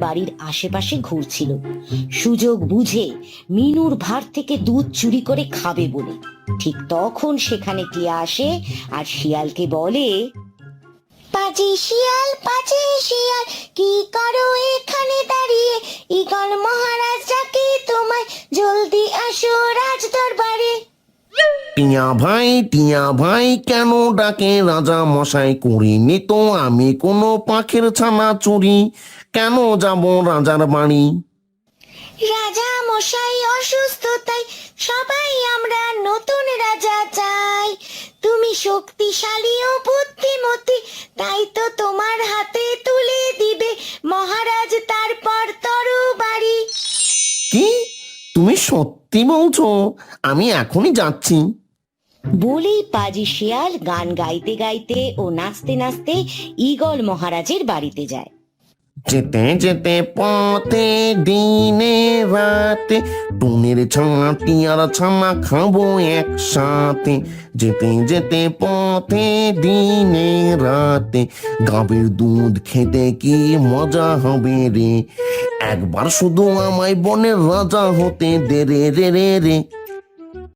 বাড়ির আশেপাশে ঘুরছিল, সুযোগ বুঝে মিনুর ভার থেকে দুধ চুরি করে খাবে বলে। ঠিক তখন সেখানে টিয়া আসে আর শিয়ালকে বলে, পাজি শিয়াল, পাজি শিয়াল, কি করো এখানে দাঁড়িয়ে? ঈগল মহারাজ ডাকে তোমায়, জলদি আসো রাজ দরবারে। টিয়া ভাই কেন ডাকে রাজা মশাই? করিনি তো আমি কোনো পাখির ছানা চুরি, কেন যাব রাজার বাড়ি? রাজা মশাই অসুস্থ, তাই সবাই আমরা নতুন রাজা চাই। তুমি শক্তিশালী ও বুদ্ধিমতী, তাই তো তোমার হাতে তুলে দিবে মহারাজ তারপর তরবারি। কি, তুমি সত্যি বলছো? আমি এখনই যাচ্ছি। বলেই পাজি শিয়াল গান গাইতে গাইতে ও নাচতে নাচতে ঈগল মহারাজের বাড়িতে যায়। যেতে যেতে পথে দিনে রাতে, টুনির ছানা টিয়ার ছানা খাবো একসাথে। যেতে যেতে পথে দিনে রাতে, গাভীর দুধ খেতে কি মজা হবে রে। একবার শুধু আমায় বনের রাজা হতে দে রে রে রে রে।